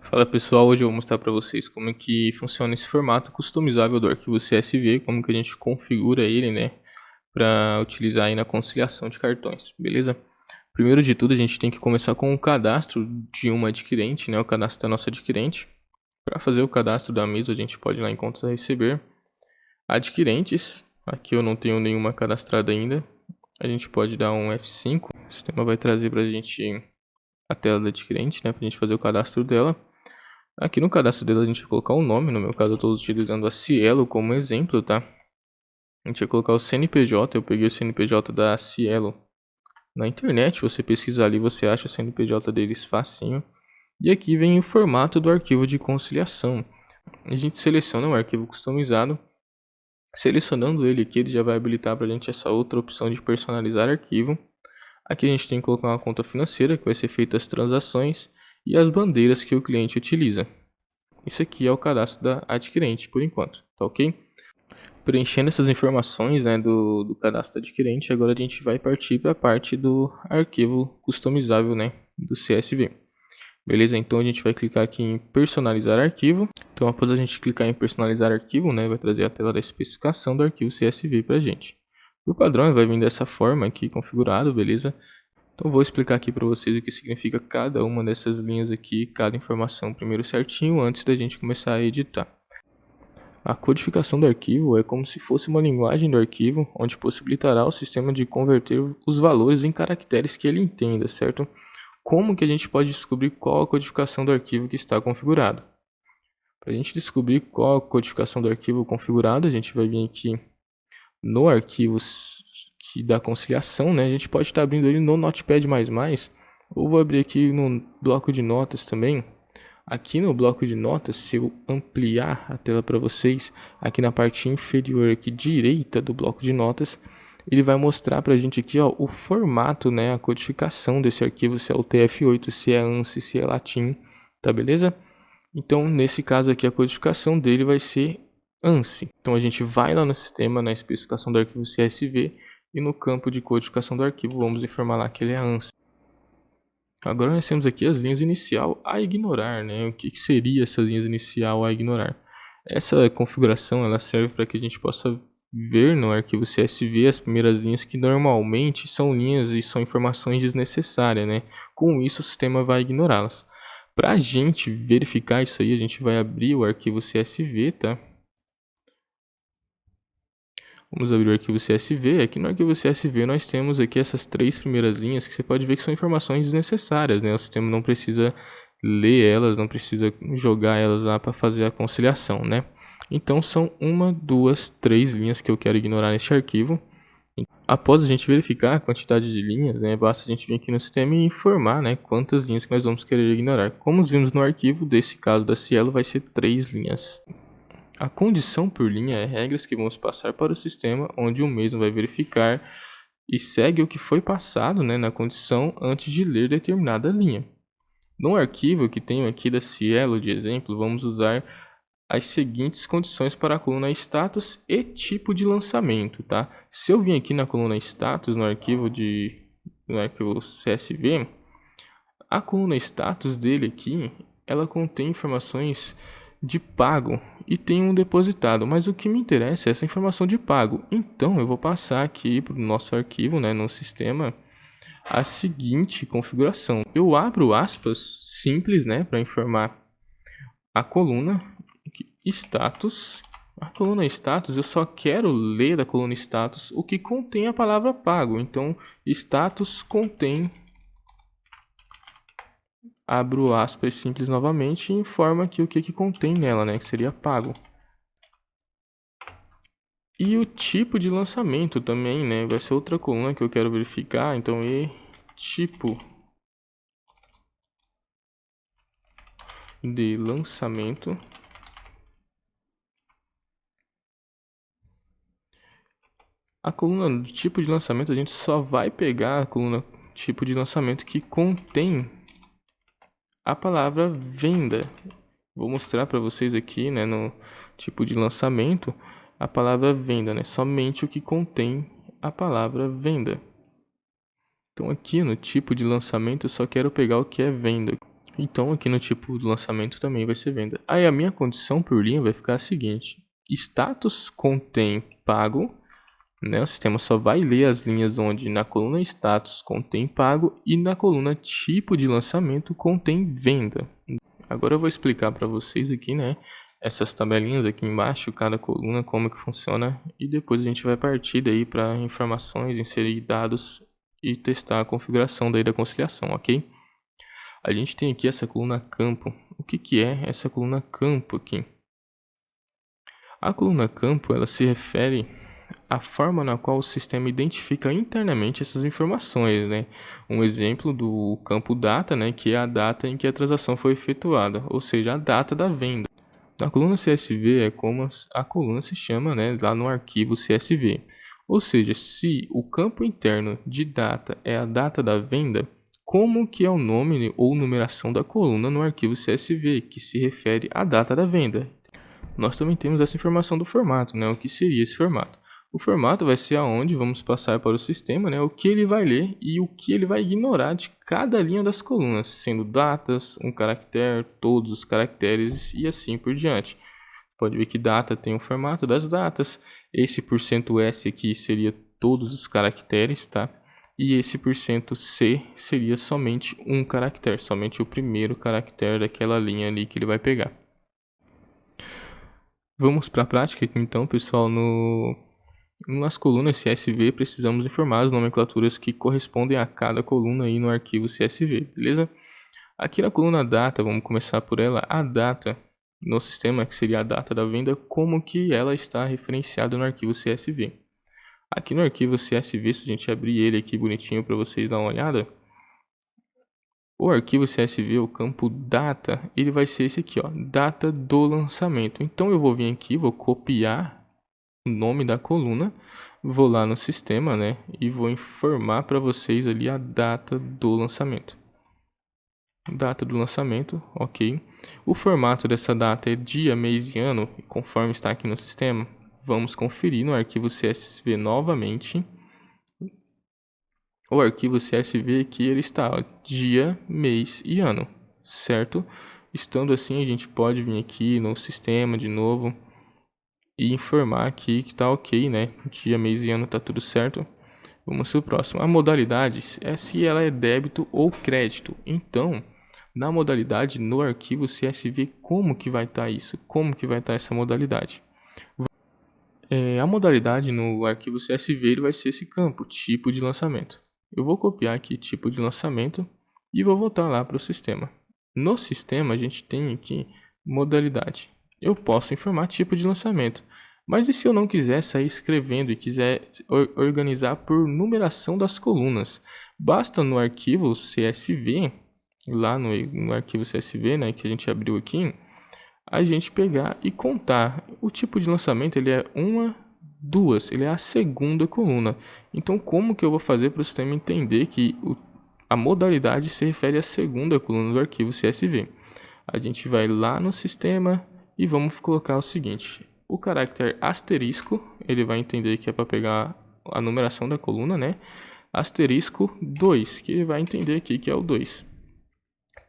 Fala pessoal, hoje eu vou mostrar para vocês como é que funciona esse formato customizável do arquivo CSV, como que a gente configura ele, né, para utilizar aí na conciliação de cartões, beleza? Primeiro de tudo, a gente tem que começar com o cadastro de uma adquirente, né, o cadastro da nossa adquirente. Para fazer o cadastro da mesma, a gente pode ir lá em contas a receber, adquirentes, aqui eu não tenho nenhuma cadastrada ainda, a gente pode dar um F5, o sistema vai trazer para a gente a tela da adquirente, né, para a gente fazer o cadastro dela. Aqui no cadastro dela a gente vai colocar o nome, no meu caso eu estou utilizando a Cielo como exemplo, tá? A gente vai colocar o CNPJ, eu peguei o CNPJ da Cielo na internet, você pesquisar ali, você acha o CNPJ deles facinho. E aqui vem o formato do arquivo de conciliação. A gente seleciona o arquivo customizado, selecionando ele aqui, ele já vai habilitar para a gente essa outra opção de personalizar arquivo. Aqui a gente tem que colocar uma conta financeira, que vai ser feita as transações e as bandeiras que o cliente utiliza. Isso aqui é o cadastro da adquirente, por enquanto, tá ok? Preenchendo essas informações, né, do cadastro da adquirente, agora a gente vai partir para a parte do arquivo customizável, né, do CSV. Beleza? Então a gente vai clicar aqui em personalizar arquivo. Então após a gente clicar em personalizar arquivo, né, vai trazer a tela da especificação do arquivo CSV para a gente. Por padrão, vai vir dessa forma aqui configurado, beleza? Então vou explicar aqui para vocês o que significa cada uma dessas linhas aqui, cada informação primeiro certinho, antes da gente começar a editar. A codificação do arquivo é como se fosse uma linguagem do arquivo, onde possibilitará ao sistema de converter os valores em caracteres que ele entenda, certo? Como que a gente pode descobrir qual a codificação do arquivo que está configurado? Para a gente descobrir qual a codificação do arquivo configurado, a gente vai vir aqui no arquivo da conciliação, né? A gente pode estar abrindo ele no Notepad++, ou vou abrir aqui no bloco de notas também. Aqui no bloco de notas, se eu ampliar a tela para vocês, aqui na parte inferior aqui direita do bloco de notas, ele vai mostrar para a gente aqui, ó, o formato, né, a codificação desse arquivo, se é o TF8, se é ANSI, se é latim, tá beleza? Então, nesse caso aqui, a codificação dele vai ser ANSI. Então, a gente vai lá no sistema, na especificação do arquivo CSV, e no campo de codificação do arquivo, vamos informar lá que ele é ANSI. Agora nós temos aqui as linhas inicial a ignorar, né? O que seria essas linhas inicial a ignorar? Essa configuração ela serve para que a gente possa ver no arquivo CSV as primeiras linhas que normalmente são linhas e são informações desnecessárias, né? Com isso o sistema vai ignorá-las. Para a gente verificar isso aí, a gente vai abrir o arquivo CSV, tá? Vamos abrir o arquivo CSV. Aqui no arquivo CSV nós temos aqui essas três primeiras linhas que você pode ver que são informações desnecessárias, né? O sistema não precisa ler elas, não precisa jogar elas lá para fazer a conciliação, né? Então são uma, duas, três linhas que eu quero ignorar neste arquivo. Após a gente verificar a quantidade de linhas, né, basta a gente vir aqui no sistema e informar, né, quantas linhas que nós vamos querer ignorar. Como vimos no arquivo, desse caso da Cielo vai ser 3 linhas. A condição por linha é regras que vamos passar para o sistema, onde o mesmo vai verificar e segue o que foi passado, né, na condição antes de ler determinada linha. No arquivo que tenho aqui da Cielo de exemplo, vamos usar as seguintes condições para a coluna status e tipo de lançamento, tá? Se eu vim aqui na coluna status no arquivo CSV, a coluna status dele aqui, ela contém informações de pago e tem um depositado, mas o que me interessa é essa informação de pago. Então eu vou passar aqui para o nosso arquivo, né, no sistema, a seguinte configuração. Eu abro aspas simples, né, para informar a coluna status. A coluna status, eu só quero ler da coluna status o que contém a palavra pago. Então, status contém, abro aspas simples novamente e informa aqui o que contém nela, né, que seria pago. E o tipo de lançamento também, né, vai ser outra coluna que eu quero verificar. Então, tipo de lançamento. A coluna de tipo de lançamento, a gente só vai pegar a coluna tipo de lançamento que contém a palavra venda. Vou mostrar para vocês aqui, né, no tipo de lançamento, a palavra venda, né, somente o que contém a palavra venda. Então aqui no tipo de lançamento eu só quero pegar o que é venda. Então aqui no tipo do lançamento também vai ser venda. Aí a minha condição por linha vai ficar a seguinte: status contém pago, né? O sistema só vai ler as linhas onde na coluna status contém pago e na coluna tipo de lançamento contém venda. Agora eu vou explicar para vocês aqui, né? Essas tabelinhas aqui embaixo, cada coluna, como que funciona, e depois a gente vai partir daí para informações, inserir dados e testar a configuração daí da conciliação, ok? A gente tem aqui essa coluna campo. O que é essa coluna campo aqui? A coluna campo, ela se refere à forma na qual o sistema identifica internamente essas informações, né? Um exemplo do campo data, né, que é a data em que a transação foi efetuada, ou seja, a data da venda. Na coluna CSV é como a coluna se chama, né, lá no arquivo CSV. Ou seja, se o campo interno de data é a data da venda, como que é o nome ou numeração da coluna no arquivo CSV, que se refere à data da venda. Nós também temos essa informação do formato, né? O que seria esse formato? O formato vai ser aonde vamos passar para o sistema, né? O que ele vai ler e o que ele vai ignorar de cada linha das colunas, sendo datas, um caractere, todos os caracteres e assim por diante. Pode ver que data tem o formato das datas, esse %S aqui seria todos os caracteres, tá? E esse %C seria somente um caractere, somente o primeiro caractere daquela linha ali que ele vai pegar. Vamos para a prática aqui então, pessoal. Nas colunas CSV precisamos informar as nomenclaturas que correspondem a cada coluna aí no arquivo CSV, beleza? Aqui na coluna data, vamos começar por ela, a data no sistema, que seria a data da venda, como que ela está referenciada no arquivo CSV. Aqui no arquivo CSV, se a gente abrir ele aqui bonitinho para vocês dar uma olhada, o arquivo CSV, o campo data, ele vai ser esse aqui, ó, data do lançamento. Então eu vou vir aqui, vou copiar o nome da coluna, vou lá no sistema, né, e vou informar para vocês ali a data do lançamento. Data do lançamento, ok. O formato dessa data é dia, mês e ano, conforme está aqui no sistema. Vamos conferir no arquivo CSV novamente. O arquivo CSV aqui ele está, ó, dia, mês e ano, certo? Estando assim, a gente pode vir aqui no sistema de novo e informar aqui que está ok, né? Dia, mês e ano está tudo certo. Vamos para o próximo. A modalidade é se ela é débito ou crédito. Então, na modalidade, no arquivo CSV, como que vai estar isso? Como que vai estar essa modalidade? A modalidade no arquivo CSV ele vai ser esse campo, tipo de lançamento. Eu vou copiar aqui tipo de lançamento e vou voltar lá para o sistema. No sistema a gente tem aqui modalidade. Eu posso informar tipo de lançamento. Mas e se eu não quiser sair escrevendo e quiser organizar por numeração das colunas? Basta no arquivo CSV, lá no arquivo CSV, né, que a gente abriu aqui, a gente pegar e contar. O tipo de lançamento ele é duas, ele é a segunda coluna. Então como que eu vou fazer para o sistema entender que a modalidade se refere à segunda coluna do arquivo CSV? A gente vai lá no sistema e vamos colocar o seguinte: o caractere asterisco, ele vai entender que é para pegar a numeração da coluna, né? Asterisco 2, que ele vai entender aqui que é o 2.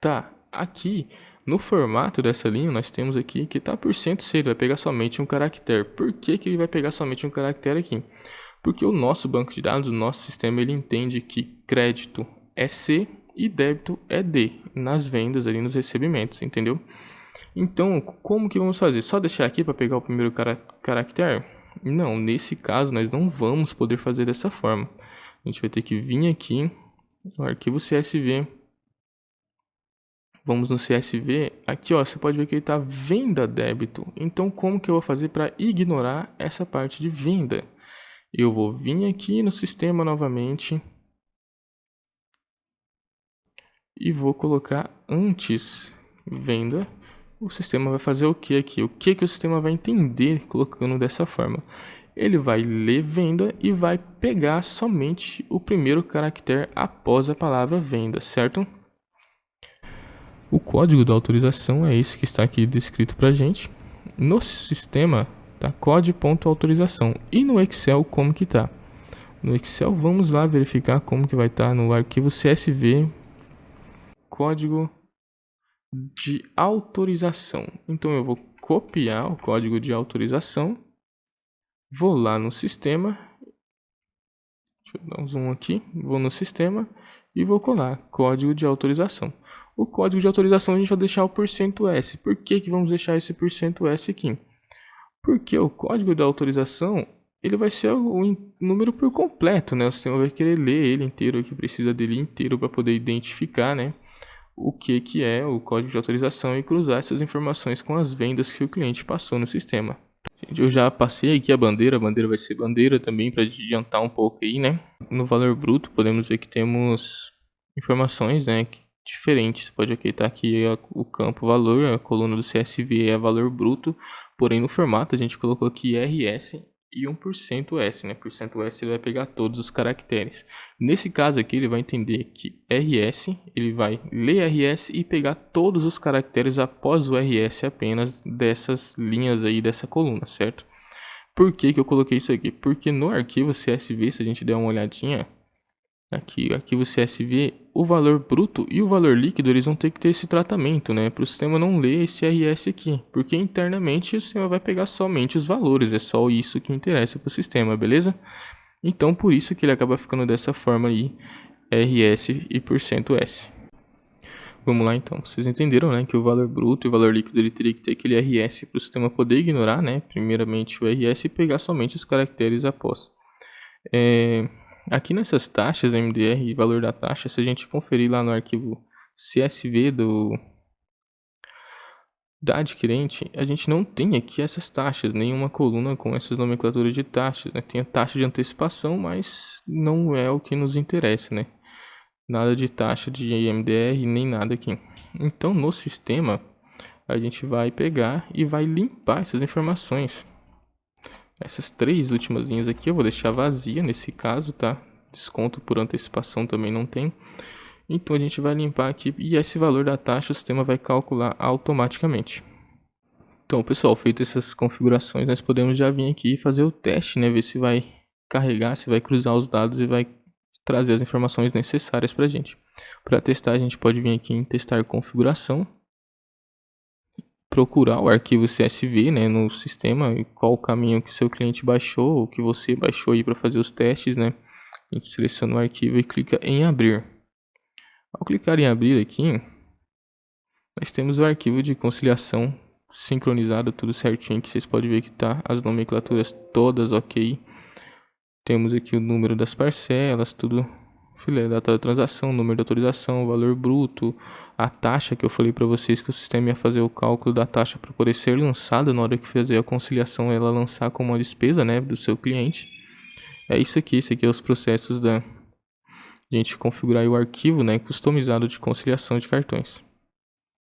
Tá, aqui no formato dessa linha, nós temos aqui que está %C, ele vai pegar somente um caractere. Por que que ele vai pegar somente um caractere aqui? Porque o nosso banco de dados, o nosso sistema, ele entende que crédito é C e débito é D, nas vendas ali, nos recebimentos, entendeu? Então, como que vamos fazer? Só deixar aqui para pegar o primeiro caractere? Não, nesse caso nós não vamos poder fazer dessa forma. A gente vai ter que vir aqui no arquivo CSV. Vamos no CSV, aqui ó, você pode ver que ele está venda débito. Então como que eu vou fazer para ignorar essa parte de venda? Eu vou vir aqui no sistema novamente e vou colocar antes venda. O sistema vai fazer o que aqui? O que o sistema vai entender colocando dessa forma? Ele vai ler venda e vai pegar somente o primeiro caractere após a palavra venda, certo? O código da autorização é esse que está aqui descrito para a gente. No sistema tá code.autorização e no Excel como que tá. No Excel vamos lá verificar como que vai estar no arquivo CSV código de autorização. Então eu vou copiar o código de autorização, vou lá no sistema, deixa eu dar um zoom aqui, vou no sistema e vou colar código de autorização. O código de autorização a gente vai deixar o %S. Por que que vamos deixar esse %S aqui? Porque o código da autorização ele vai ser o número por completo, né? O sistema vai querer ler ele inteiro, que precisa dele inteiro para poder identificar, né? O que é o código de autorização e cruzar essas informações com as vendas que o cliente passou no sistema. Gente, eu já passei aqui a bandeira vai ser bandeira também para adiantar um pouco aí, né? No valor bruto podemos ver que temos informações, né, diferentes. Você pode aqui o campo valor, a coluna do CSV é valor bruto, porém no formato a gente colocou aqui RS e 1%S, né? %S ele vai pegar todos os caracteres. Nesse caso aqui ele vai entender que RS, ele vai ler RS e pegar todos os caracteres após o RS apenas dessas linhas aí dessa coluna, certo? Por que que eu coloquei isso aqui? Porque no arquivo CSV, se a gente der uma olhadinha, aqui, arquivo CSV, o valor bruto e o valor líquido eles vão ter que ter esse tratamento, né? Para o sistema não ler esse RS aqui, porque internamente o sistema vai pegar somente os valores, é só isso que interessa para o sistema, beleza? Então por isso que ele acaba ficando dessa forma aí, RS e %S. Vamos lá então, vocês entenderam, né, que o valor bruto e o valor líquido ele teria que ter aquele RS para o sistema poder ignorar, né, primeiramente o RS e pegar somente os caracteres após. Aqui nessas taxas MDR e valor da taxa, se a gente conferir lá no arquivo CSV da adquirente, a gente não tem aqui essas taxas, nenhuma coluna com essas nomenclaturas de taxas, né? Tem a taxa de antecipação, mas não é o que nos interessa, né? Nada de taxa de MDR, nem nada aqui. Então, no sistema, a gente vai pegar e vai limpar essas informações. Essas três últimas linhas aqui eu vou deixar vazia nesse caso, tá? Desconto por antecipação também não tem. Então a gente vai limpar aqui e esse valor da taxa o sistema vai calcular automaticamente. Então, pessoal, feitas essas configurações, nós podemos já vir aqui e fazer o teste, né? Ver se vai carregar, se vai cruzar os dados e vai trazer as informações necessárias para a gente. Para testar, a gente pode vir aqui em testar configuração, procurar o arquivo CSV, né, no sistema, e qual o caminho que seu cliente baixou, ou que você baixou aí para fazer os testes, né? A gente seleciona o arquivo e clica em abrir. Ao clicar em abrir aqui, nós temos o arquivo de conciliação sincronizado, tudo certinho, que vocês podem ver que tá as nomenclaturas todas ok. Temos aqui o número das parcelas, tudo, data da transação, número da autorização, valor bruto, a taxa que eu falei para vocês que o sistema ia fazer o cálculo da taxa para poder ser lançada na hora que fazer a conciliação, ela lançar como uma despesa, né, do seu cliente. É isso aqui, esse aqui é os processos da gente configurar o arquivo, né, customizado de conciliação de cartões.